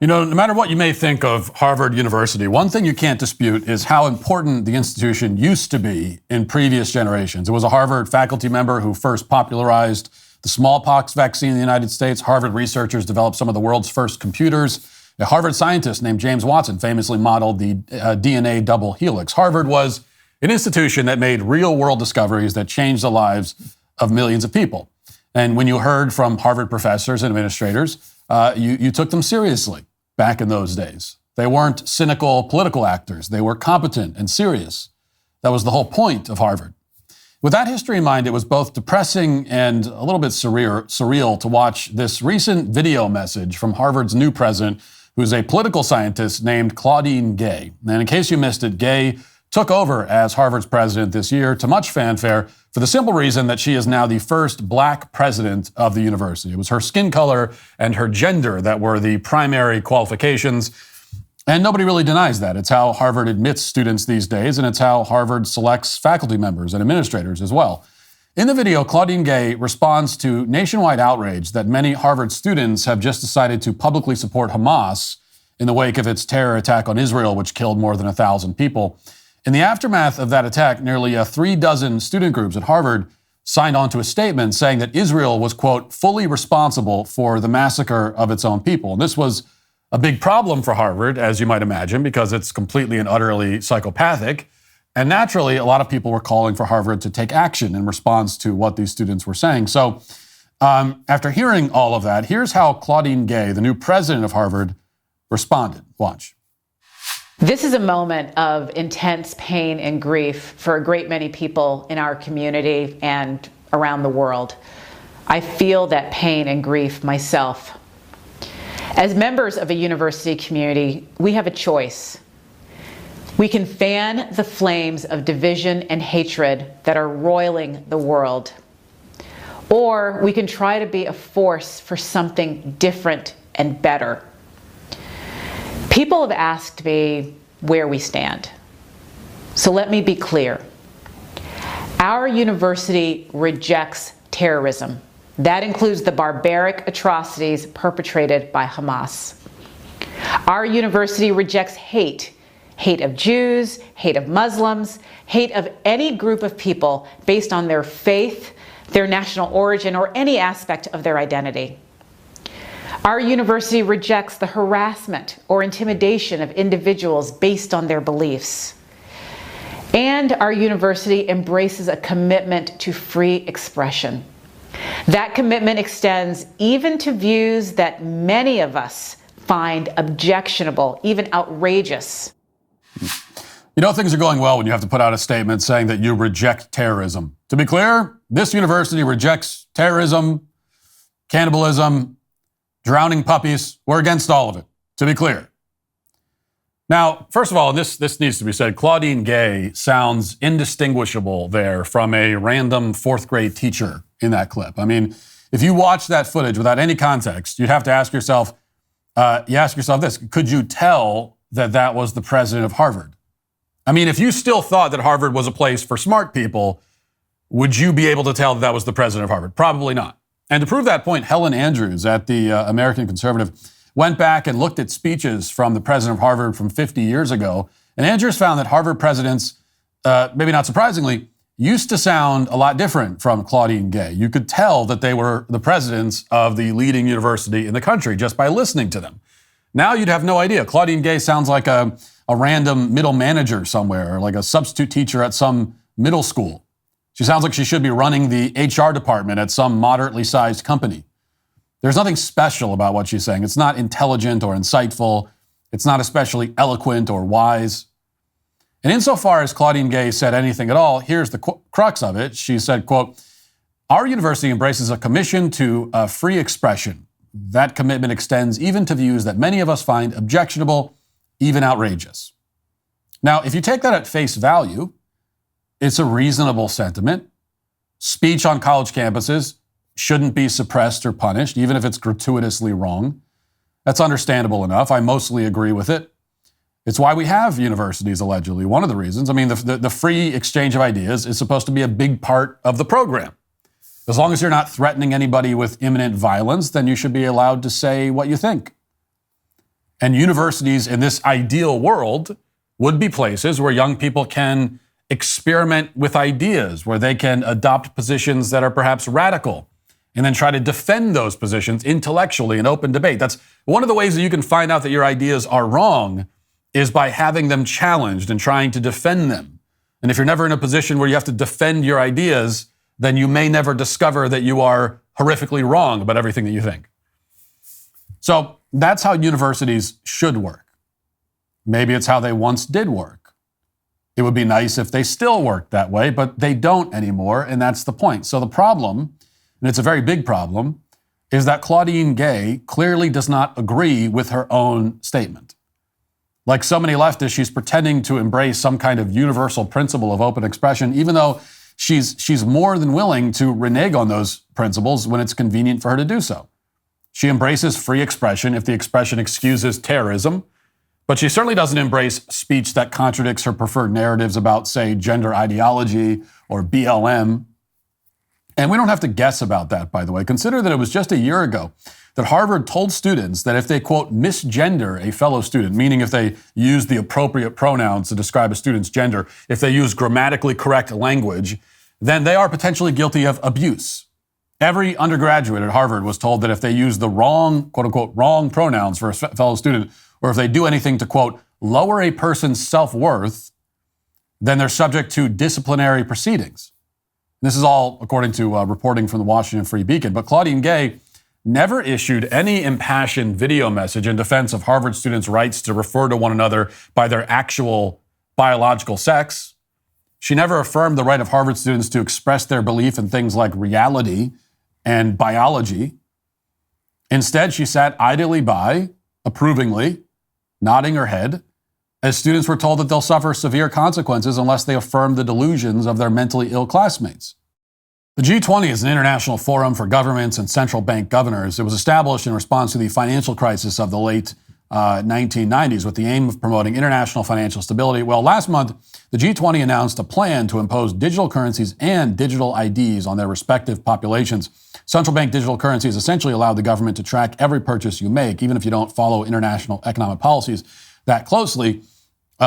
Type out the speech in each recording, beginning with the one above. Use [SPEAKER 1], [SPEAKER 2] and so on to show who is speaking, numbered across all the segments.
[SPEAKER 1] You know, no matter what you may think of Harvard University, one thing you can't dispute is how important the institution used to be in previous generations. It was a Harvard faculty member who first popularized the smallpox vaccine in the United States. Harvard researchers developed some of the world's first computers. A Harvard scientist named James Watson famously modeled the DNA double helix. Harvard was an institution that made real-world discoveries that changed the lives of millions of people. And when you heard from Harvard professors and administrators, you took them seriously back in those days. They weren't cynical political actors. They were competent and serious. That was the whole point of Harvard. With that history in mind, it was both depressing and a little bit surreal to watch this recent video message from Harvard's new president, who's a political scientist named Claudine Gay. And in case you missed it, Gay took over as Harvard's president this year to much fanfare for the simple reason that she is now the first black president of the university. It was her skin color and her gender that were the primary qualifications, and nobody really denies that. It's how Harvard admits students these days, and it's how Harvard selects faculty members and administrators as well. In the video, Claudine Gay responds to nationwide outrage that many Harvard students have just decided to publicly support Hamas in the wake of its terror attack on Israel, which killed more than 1,000 people. In the aftermath of that attack, nearly 36 student groups at Harvard signed on to a statement saying that Israel was, quote, fully responsible for the massacre of its own people. And this was a big problem for Harvard, as you might imagine, because it's completely and utterly psychopathic. And naturally, a lot of people were calling for Harvard to take action in response to what these students were saying. So after hearing all of that, here's how Claudine Gay, the new president of Harvard, responded. Watch.
[SPEAKER 2] This is a moment of intense pain and grief for a great many people in our community and around the world. I feel that pain and grief myself. As members of a university community, we have a choice. We can fan the flames of division and hatred that are roiling the world, or we can try to be a force for something different and better. People have asked me where we stand. So let me be clear. Our university rejects terrorism. That includes the barbaric atrocities perpetrated by Hamas. Our university rejects hate. Hate of Jews, hate of Muslims, hate of any group of people based on their faith, their national origin, or any aspect of their identity. Our university rejects the harassment or intimidation of individuals based on their beliefs. And our university embraces a commitment to free expression. That commitment extends even to views that many of us find objectionable, even outrageous.
[SPEAKER 1] You know things are going well when you have to put out a statement saying that you reject terrorism. To be clear, this university rejects terrorism, cannibalism, drowning puppies. We're against all of it, to be clear. Now, first of all, this needs to be said, Claudine Gay sounds indistinguishable there from a random fourth grade teacher in that clip. I mean, if you watch that footage without any context, you'd have to ask yourself, this, could you tell that that was the president of Harvard? I mean, if you still thought that Harvard was a place for smart people, would you be able to tell that that was the president of Harvard? Probably not. And to prove that point, Helen Andrews at the American Conservative went back and looked at speeches from the president of Harvard from 50 years ago. And Andrews found that Harvard presidents, maybe not surprisingly, used to sound a lot different from Claudine Gay. You could tell that they were the presidents of the leading university in the country just by listening to them. Now you'd have no idea. Claudine Gay sounds like a random middle manager somewhere, or like a substitute teacher at some middle school. She sounds like she should be running the HR department at some moderately sized company. There's nothing special about what she's saying. It's not intelligent or insightful. It's not especially eloquent or wise. And insofar as Claudine Gay said anything at all, here's the crux of it. She said, quote, "Our university embraces a commitment to free expression. That commitment extends even to views that many of us find objectionable, even outrageous." Now, if you take that at face value, it's a reasonable sentiment. Speech on college campuses shouldn't be suppressed or punished, even if it's gratuitously wrong. That's understandable enough. I mostly agree with it. It's why we have universities, allegedly. One of the reasons. I mean, the free exchange of ideas is supposed to be a big part of the program. As long as you're not threatening anybody with imminent violence, then you should be allowed to say what you think. And universities in this ideal world would be places where young people can experiment with ideas, where they can adopt positions that are perhaps radical, and then try to defend those positions intellectually in open debate. That's one of the ways that you can find out that your ideas are wrong, is by having them challenged and trying to defend them. And if you're never in a position where you have to defend your ideas, then you may never discover that you are horrifically wrong about everything that you think. So that's how universities should work. Maybe it's how they once did work. It would be nice if they still worked that way, but they don't anymore, and that's the point. So the problem, and it's a very big problem, is that Claudine Gay clearly does not agree with her own statement. Like so many leftists, she's pretending to embrace some kind of universal principle of open expression, even though she's more than willing to renege on those principles when it's convenient for her to do so. She embraces free expression if the expression excuses terrorism, but she certainly doesn't embrace speech that contradicts her preferred narratives about, say, gender ideology or BLM. And we don't have to guess about that, by the way. Consider that it was just a year ago that Harvard told students that if they, quote, misgender a fellow student, meaning if they use the appropriate pronouns to describe a student's gender, if they use grammatically correct language, then they are potentially guilty of abuse. Every undergraduate at Harvard was told that if they use the wrong, quote unquote, wrong pronouns for a fellow student, or if they do anything to, quote, lower a person's self-worth, then they're subject to disciplinary proceedings. This is all according to reporting from the Washington Free Beacon. But Claudine Gay never issued any impassioned video message in defense of Harvard students' rights to refer to one another by their actual biological sex. She never affirmed the right of Harvard students to express their belief in things like reality and biology. Instead, she sat idly by, approvingly, nodding her head, as students were told that they'll suffer severe consequences unless they affirm the delusions of their mentally ill classmates. The G20 is an international forum for governments and central bank governors. It was established in response to the financial crisis of the late 1990s with the aim of promoting international financial stability. Well, last month, the G20 announced a plan to impose digital currencies and digital IDs on their respective populations. Central bank digital currencies essentially allow the government to track every purchase you make, even if you don't follow international economic policies that closely.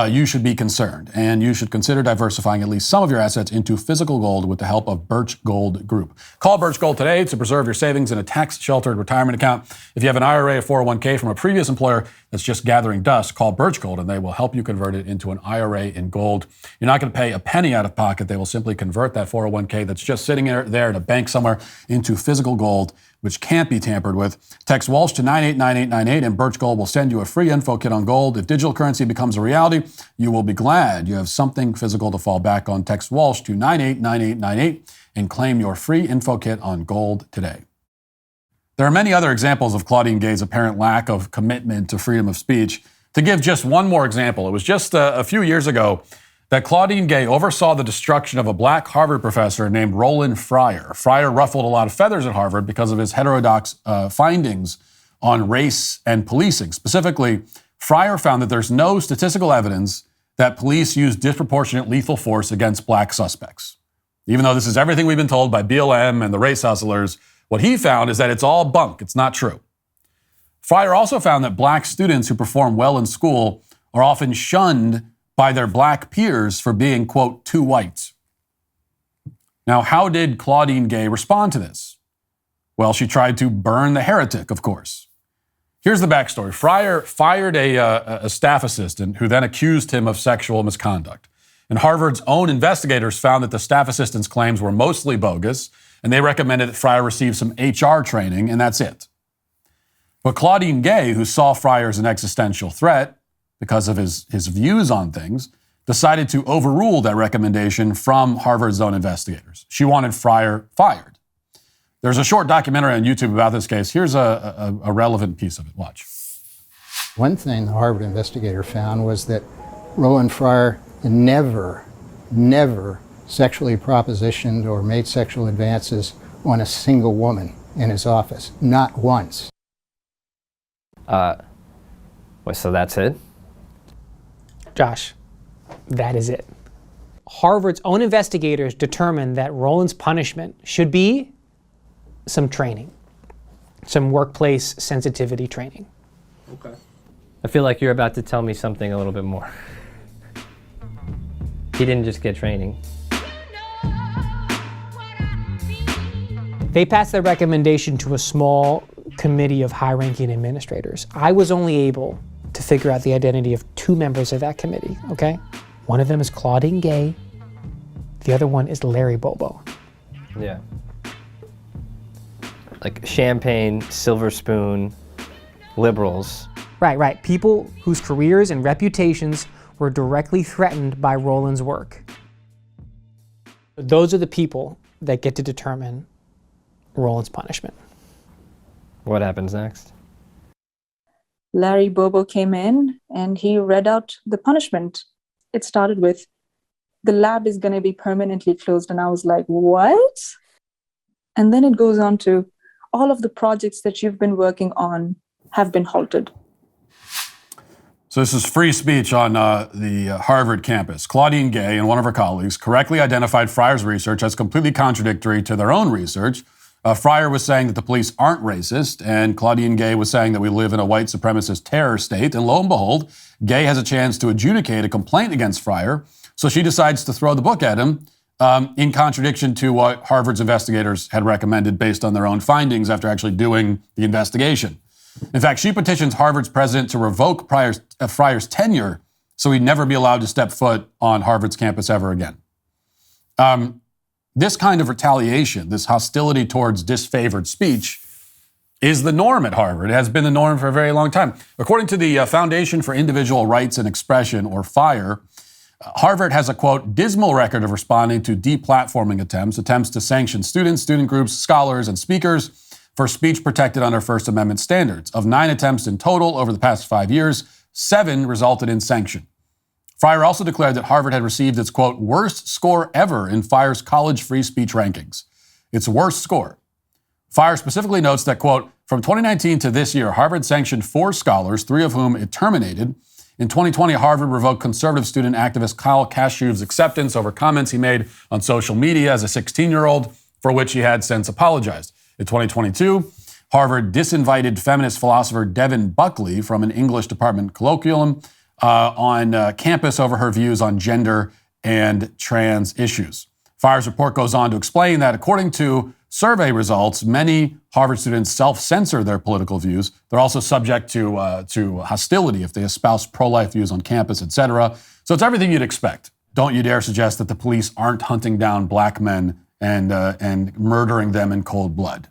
[SPEAKER 1] You should be concerned, and you should consider diversifying at least some of your assets into physical gold with the help of Birch Gold Group. Call Birch Gold today to preserve your savings in a tax-sheltered retirement account. If you have an IRA or 401k from a previous employer that's just gathering dust, call Birch Gold, and they will help you convert it into an IRA in gold. You're not going to pay a penny out of pocket. They will simply convert that 401k that's just sitting there in a bank somewhere into physical gold, which can't be tampered with. Text Walsh to 989898 and Birch Gold will send you a free info kit on gold. If digital currency becomes a reality, you will be glad you have something physical to fall back on. Text Walsh to 989898 and claim your free info kit on gold today. There are many other examples of Claudine Gay's apparent lack of commitment to freedom of speech. To give just one more example, it was just a few years ago that Claudine Gay oversaw the destruction of a black Harvard professor named Roland Fryer. Fryer ruffled a lot of feathers at Harvard because of his heterodox findings on race and policing. Specifically, Fryer found that there's no statistical evidence that police use disproportionate lethal force against black suspects. Even though this is everything we've been told by BLM and the race hustlers, what he found is that it's all bunk. It's not true. Fryer also found that black students who perform well in school are often shunned by their black peers for being, quote, too white. Now, how did Claudine Gay respond to this? Well, she tried to burn the heretic, of course. Here's the backstory. Fryer fired a staff assistant who then accused him of sexual misconduct. And Harvard's own investigators found that the staff assistant's claims were mostly bogus, and they recommended that Fryer receive some HR training, and that's it. But Claudine Gay, who saw Fryer as an existential threat because of his views on things, decided to overrule that recommendation from Harvard's own investigators. She wanted Fryer fired. There's a short documentary on YouTube about this case. Here's a relevant piece of it. Watch.
[SPEAKER 3] One thing the Harvard investigator found was that Roland Fryer never sexually propositioned or made sexual advances on a single woman in his office. Not once.
[SPEAKER 4] So that's it?
[SPEAKER 5] Josh, that is it. Harvard's own investigators determined that Roland's punishment should be some training, some workplace sensitivity training.
[SPEAKER 6] Okay.
[SPEAKER 4] I feel like you're about to tell me something a little bit more. He didn't just get training.
[SPEAKER 5] They passed their recommendation to a small committee of high-ranking administrators. I was only able to figure out the identity of 2 members of that committee, okay? One of them is Claudine Gay. The other one is Larry Bobo.
[SPEAKER 4] Yeah. Like champagne, silver spoon, liberals.
[SPEAKER 5] Right. People whose careers and reputations were directly threatened by Roland's work. Those are the people that get to determine Roland's punishment.
[SPEAKER 4] What happens next?
[SPEAKER 6] Larry Bobo came in and he read out the punishment. It started with, the lab is going to be permanently closed. And I was like, what? And then it goes on to, all of the projects that you've been working on have been halted.
[SPEAKER 1] So this is free speech on the Harvard campus. Claudine Gay and one of her colleagues correctly identified Fryer's research as completely contradictory to their own research. Fryer was saying that the police aren't racist, and Claudine Gay was saying that we live in a white supremacist terror state. And lo and behold, Gay has a chance to adjudicate a complaint against Fryer, so she decides to throw the book at him in contradiction to what Harvard's investigators had recommended based on their own findings after actually doing the investigation. In fact, she petitions Harvard's president to revoke Fryer's tenure so he'd never be allowed to step foot on Harvard's campus ever again. This kind of retaliation, this hostility towards disfavored speech, is the norm at Harvard. It has been the norm for a very long time. According to the Foundation for Individual Rights and Expression, or FIRE, Harvard has a, quote, dismal record of responding to deplatforming attempts to sanction students, student groups, scholars, and speakers for speech protected under First Amendment standards. Of 9 attempts in total over the past 5 years, 7 resulted in sanction. Fryer also declared that Harvard had received its, quote, worst score ever in FIRE's college free speech rankings. Its worst score. FIRE specifically notes that, quote, from 2019 to this year, Harvard sanctioned 4 scholars, 3 of whom it terminated. In 2020, Harvard revoked conservative student activist Kyle Kashuv's acceptance over comments he made on social media as a 16-year-old, for which he had since apologized. In 2022, Harvard disinvited feminist philosopher Devin Buckley from an English department colloquium on campus over her views on gender and trans issues. FIRE's report goes on to explain that according to survey results, many Harvard students self-censor their political views. They're also subject to hostility if they espouse pro-life views on campus, etc. So it's everything you'd expect. Don't you dare suggest that the police aren't hunting down black men and murdering them in cold blood.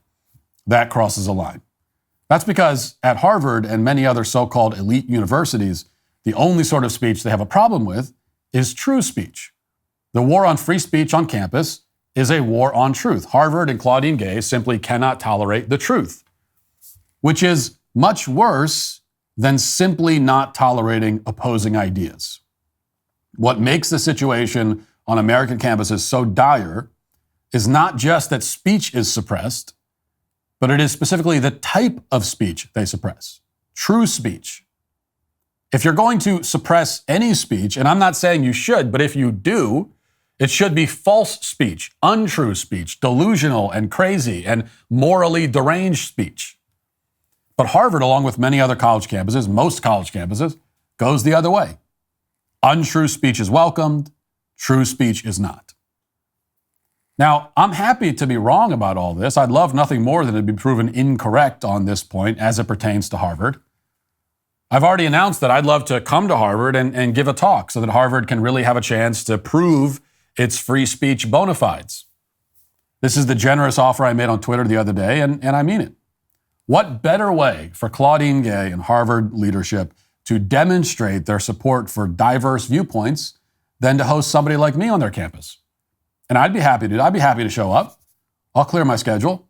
[SPEAKER 1] That crosses a line. That's because at Harvard and many other so-called elite universities, the only sort of speech they have a problem with is true speech. The war on free speech on campus is a war on truth. Harvard and Claudine Gay simply cannot tolerate the truth, which is much worse than simply not tolerating opposing ideas. What makes the situation on American campuses so dire is not just that speech is suppressed, but it is specifically the type of speech they suppress. True speech. If you're going to suppress any speech, and I'm not saying you should, but if you do, it should be false speech, untrue speech, delusional and crazy and morally deranged speech. But Harvard, along with many other college campuses, most college campuses, goes the other way. Untrue speech is welcomed, true speech is not. Now, I'm happy to be wrong about all this. I'd love nothing more than to be proven incorrect on this point as it pertains to Harvard. I've already announced that I'd love to come to Harvard and give a talk so that Harvard can really have a chance to prove its free speech bona fides. This is the generous offer I made on Twitter the other day, and I mean it. What better way for Claudine Gay and Harvard leadership to demonstrate their support for diverse viewpoints than to host somebody like me on their campus? And I'd be happy to show up. I'll clear my schedule.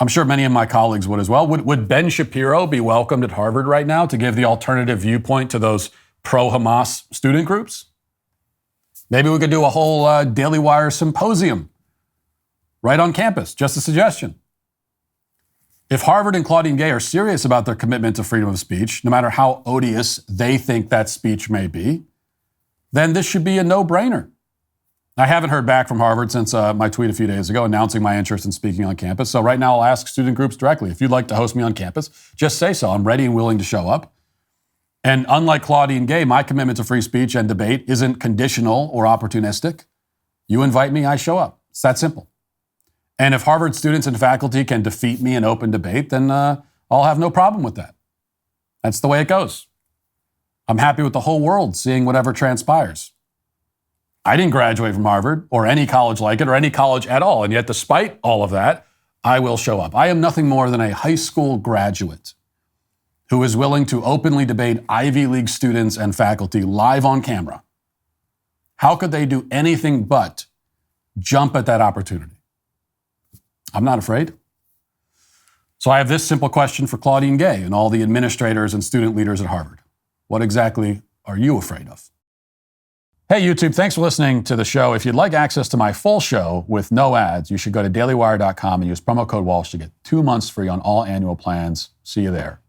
[SPEAKER 1] I'm sure many of my colleagues would as well. Would Ben Shapiro be welcomed at Harvard right now to give the alternative viewpoint to those pro-Hamas student groups? Maybe we could do a whole Daily Wire symposium right on campus, just a suggestion. If Harvard and Claudine Gay are serious about their commitment to freedom of speech, no matter how odious they think that speech may be, then this should be a no-brainer. I haven't heard back from Harvard since my tweet a few days ago announcing my interest in speaking on campus. So right now I'll ask student groups directly. If you'd like to host me on campus, just say so. I'm ready and willing to show up. And unlike Claudine Gay, my commitment to free speech and debate isn't conditional or opportunistic. You invite me, I show up. It's that simple. And if Harvard students and faculty can defeat me in open debate, then I'll have no problem with that. That's the way it goes. I'm happy with the whole world seeing whatever transpires. I didn't graduate from Harvard or any college like it or any college at all. And yet, despite all of that, I will show up. I am nothing more than a high school graduate who is willing to openly debate Ivy League students and faculty live on camera. How could they do anything but jump at that opportunity? I'm not afraid. So I have this simple question for Claudine Gay and all the administrators and student leaders at Harvard. What exactly are you afraid of? Hey, YouTube, thanks for listening to the show. If you'd like access to my full show with no ads, you should go to dailywire.com and use promo code Walsh to get 2 months free on all annual plans. See you there.